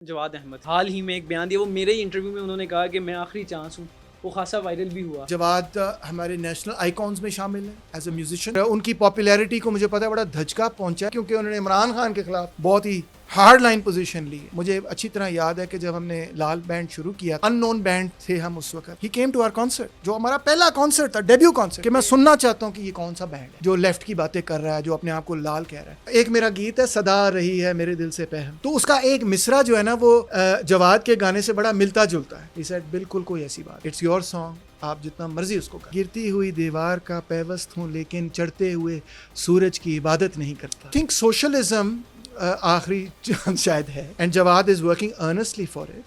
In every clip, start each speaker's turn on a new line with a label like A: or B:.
A: जवाद अहमद हाल ही में एक बयान दिया, वो मेरे ही इंटरव्यू में उन्होंने कहा कि मैं आखिरी चांस हूँ। वो खासा वायरल भी हुआ।
B: जवाद हमारे नेशनल आइकॉन्स में शामिल है एज ए म्यूजिशियन। उनकी पॉपुलैरिटी को मुझे पता है बड़ा धचका पहुंचा है, क्योंकि उन्होंने इमरान खान के खिलाफ बहुत ही हार्ड लाइन पोजीशन ली है। मुझे अच्छी तरह याद है कि जब हमने लाल बैंड शुरू किया, अननोन बैंड थे हम उस वक्त, ही केम टू आवर कॉन्सर्ट, जो हमारा पहला कॉन्सर्ट था, डेब्यू कॉन्सर्ट, कि मैं सुनना चाहता हूँ कि ये कौन सा बैंड है जो लेफ्ट की बातें कर रहा है, जो अपने आप को लाल कह रहा है। एक मेरा गीत है सदा रही है मेरे दिल से पहम, तो उसका एक मिसरा जो है ना वो जवाद के गाने से बड़ा मिलता जुलता है। He said, बिल्कुल कोई ऐसी बात, इट्स योर सॉन्ग, आप जितना मर्जी उसको कर। गिरती हुई दीवार का पैवस्त हूँ लेकिन चढ़ते हुए सूरज की इबादत नहीं करता। थिंक सोशलिज्म आखिरी चांद शायद है, and Jawad is working earnestly for it.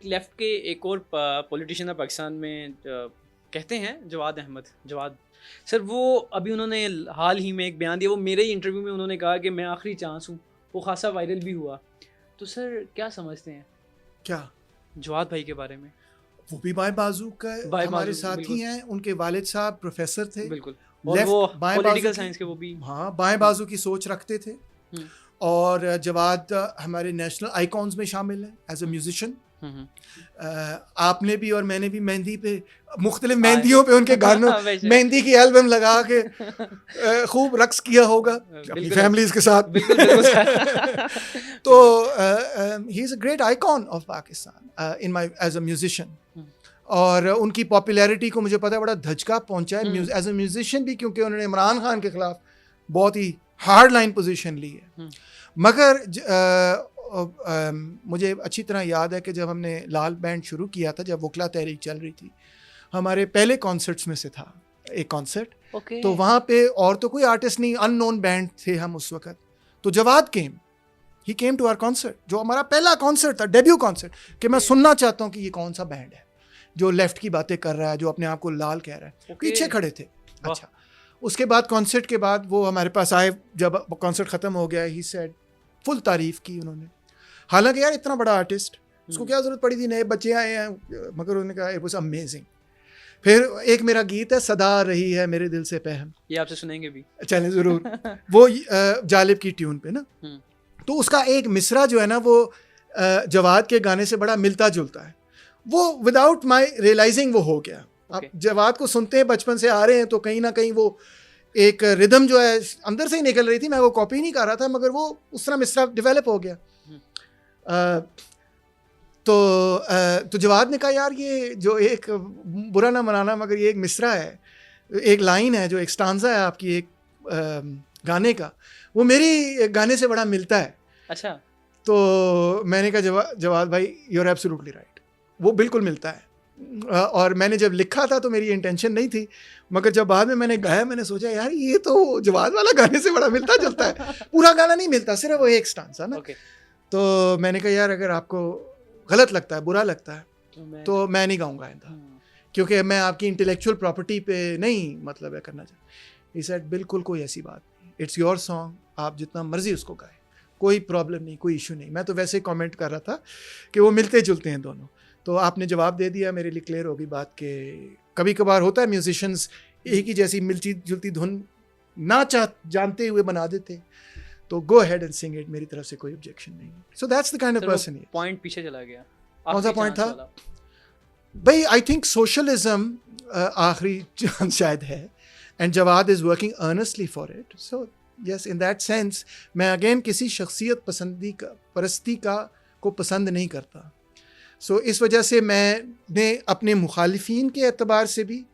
A: Left के एक और पॉलिटिशियन है पाकिस्तान में, कहते हैं जवाद अहमद। जवाद सर, वो अभी उन्होंने हाल ही में एक बयान दिया, वो मेरे ही इंटरव्यू में उन्होंने कहा कि मैं आखिरी चांस हूँ। वो खासा वायरल भी हुआ। तो सर क्या समझते हैं
B: क्या
A: जवाद भाई के बारे में?
B: वो भी बाएं बाजू का हमारे साथी हैं, उनके वालिद साहब प्रोफेसर थे,
A: बिल्कुल, और वो पॉलिटिकल साइंस के वो भी
B: हाँ बाएं बाजू की सोच रखते थे। और जवाद हमारे नेशनल आइकॉन्स में शामिल है एज ए म्यूजिशियन। आपने भी और मैंने भी मेहंदी पे, मुख्तलिफ मेहंदियों पे उनके गानों मेहंदी की एल्बम लगा के खूब रक्स किया होगा अपनी फैमिलीज के साथ। तो he is a great icon of Pakistan in my as a musician. और उनकी पॉपुलैरिटी को मुझे पता है बड़ा धचका पहुंचा है एज ए म्यूजिशियन भी, क्योंकि उन्होंने इमरान खान के खिलाफ बहुत ही हार्ड लाइन पोजीशन ली है। मगर मुझे अच्छी तरह याद है कि जब हमने लाल बैंड शुरू किया था, जब वकला तहरीक चल रही थी, हमारे पहले कॉन्सर्ट्स में से था एक कॉन्सर्ट। तो वहाँ पे और तो कोई आर्टिस्ट नहीं, अननोन बैंड थे हम उस वक्त। तो जवाद ही केम टू आवर कॉन्सर्ट, जो हमारा पहला कॉन्सर्ट था, डेब्यू कॉन्सर्ट, कि मैं सुनना चाहता हूँ कि ये कौन सा बैंड है जो लेफ्ट की बातें कर रहा है, जो अपने आप को लाल कह रहा है। पीछे खड़े थे। अच्छा, उसके बाद कॉन्सर्ट के बाद वो हमारे पास आए, जब कॉन्सर्ट ख़त्म हो गया, ही सेड, फुल तारीफ़ की उन्होंने। हालांकि यार इतना बड़ा आर्टिस्ट, उसको क्या ज़रूरत पड़ी थी, नए बच्चे आए हैं, मगर उन्होंने कहा इट वाज अमेजिंग। फिर एक मेरा गीत है सदा रही है मेरे दिल से पहम, ये
A: आपसे सुनेंगे भी,
B: चलें ज़रूर। वो जालिब की ट्यून पे ना, तो उसका एक मिसरा जो है ना वो जवाद के गाने से बड़ा मिलता जुलता है। वो विदाउट माई रियलाइजिंग वो हो गया। आप जवाद को सुनते हैं, बचपन से आ रहे हैं, तो कहीं ना कहीं वो एक रिदम जो है अंदर से ही निकल रही थी। मैं वो कॉपी नहीं कर रहा था, मगर वो उस तरह मिसरा डेवलप हो गया। तो जवाद ने कहा यार ये जो एक, बुरा ना मनाना मगर ये एक मिसरा है, एक लाइन है, जो एक स्टांजा है आपकी एक गाने का, वो मेरी गाने से बड़ा मिलता है।
A: अच्छा।
B: तो मैंने कहा जवाद भाई यू आर एब्सोल्युटली राइट, वो बिल्कुल मिलता है। और मैंने जब लिखा था तो मेरी इंटेंशन नहीं थी, मगर जब बाद में मैंने गाया, मैंने सोचा यार ये तो जवाद वाला गाने से बड़ा मिलता जुलता है। पूरा गाना नहीं मिलता, सिर्फ वो एक स्टांजा ना। तो मैंने कहा यार अगर आपको गलत लगता है, बुरा लगता है, तो मैं नहीं गाऊंगा आइंदा, क्योंकि मैं आपकी इंटेलेक्चुअल प्रॉपर्टी पे नहीं मतलब है करना चाहता। ही सेड, बिल्कुल कोई ऐसी बात नहीं, इट्स योर सॉन्ग, आप जितना मर्जी उसको गाएं, कोई प्रॉब्लम नहीं, कोई इशू नहीं। मैं तो वैसे ही कमेंट कर रहा था कि वो मिलते जुलते हैं दोनों। तो आपने जवाब दे दिया, मेरे लिए क्लियर होगी बात कि कभी कभार होता है म्यूजिशियंस एक ही जैसी मिलती जुलती धुन ना जानते हुए बना देते, तो go ahead and sing it, मेरी तरफ से कोई ऑब्जेक्शन नहीं है। So that's the kind of person he.
A: Point पीछे चला गया।
B: कौन सा पॉइंट था भाई? आई थिंक सोशलिज्म आखिरी चांद शायद है, and Jawad is working earnestly for it. So yes, in that sense मैं अगेन किसी शख्सियत परस्ती को पसंद नहीं करता। सो इस वजह से मैंने अपने मुखालिफिन के एतबार से भी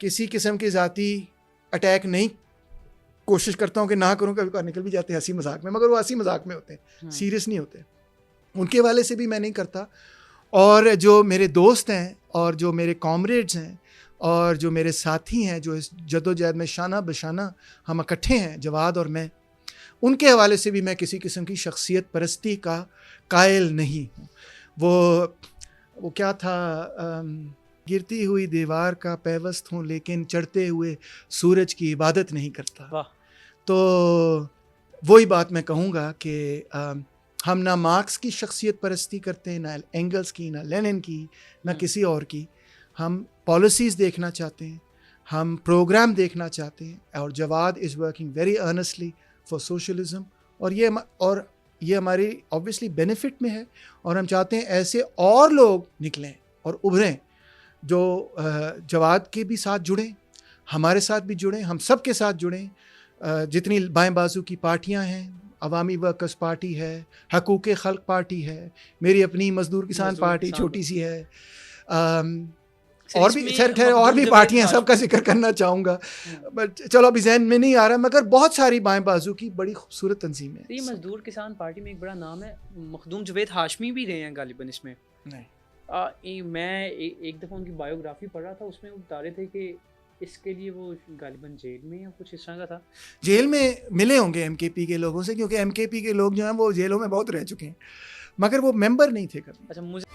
B: किसी किस्म के ज़ाती अटैक नहीं, कोशिश करता हूँ कि ना करूँ, कभी कभार निकल भी जाते हैं हंसी मजाक में, मगर वो हंसी मजाक में होते हैं, सीरियस नहीं होते। उनके वाले से भी मैं नहीं करता। और जो मेरे दोस्त हैं और जो मेरे कॉमरेड्स हैं और जो मेरे साथी हैं, जो इस जदोजहद में शाना बशाना हम इकट्ठे हैं, जवाद और मैं, उनके हवाले से भी मैं किसी किस्म की शख्सियत परस्ती का कायल नहीं हूँ। वो क्या था, गिरती हुई दीवार का पैवस्त हूँ लेकिन चढ़ते हुए सूरज की इबादत नहीं करता। तो वही बात मैं कहूँगा कि हम ना मार्क्स की शख्सियत परस्ती करते हैं, ना एंगल्स की, ना लेनिन की, ना किसी और की। हम पॉलिसीज़ देखना चाहते हैं, हम प्रोग्राम देखना चाहते हैं, और Jawad is working very earnestly for socialism, और ये हमारी ऑब्वियसली बेनिफिट में है, और हम चाहते हैं ऐसे और लोग निकलें और उभरें जो जवाद के भी साथ जुड़ें, हमारे साथ भी जुड़ें, हम सब के साथ जुड़ें। जितनी बाएं बाजू की पार्टियां हैं, अवामी वर्कर्स पार्टी है, हकूक़ खल्क पार्टी है, मेरी अपनी मज़दूर किसान पार्टी छोटी सी है, और भी खैर और भी पार्टियां हैं, सबका जिक्र करना चाहूँगा, बट चलो अभी जहन में नहीं आ रहा, मगर बहुत सारी बाएं बाजू की बड़ी खूबसूरत तंजीमें हैं।
A: ये मजदूर किसान पार्टी में एक बड़ा नाम है, मखदूम जवेद हाशमी भी रहे हैं गालिबन इसमें।
B: नहीं,
A: मैं एक दफ़ा उनकी बायोग्राफी पढ़ रहा था, उसमें वो बता रहे थे कि इसके लिए वो गालिबन जेल में या कुछ इस तरह का था।
B: जेल में मिले होंगे एमकेपी के लोगों से, क्योंकि एमकेपी के लोग जो हैं वो जेलों में बहुत रह चुके हैं, मगर वो मेंबर नहीं थे कभी।
A: अच्छा, मुझे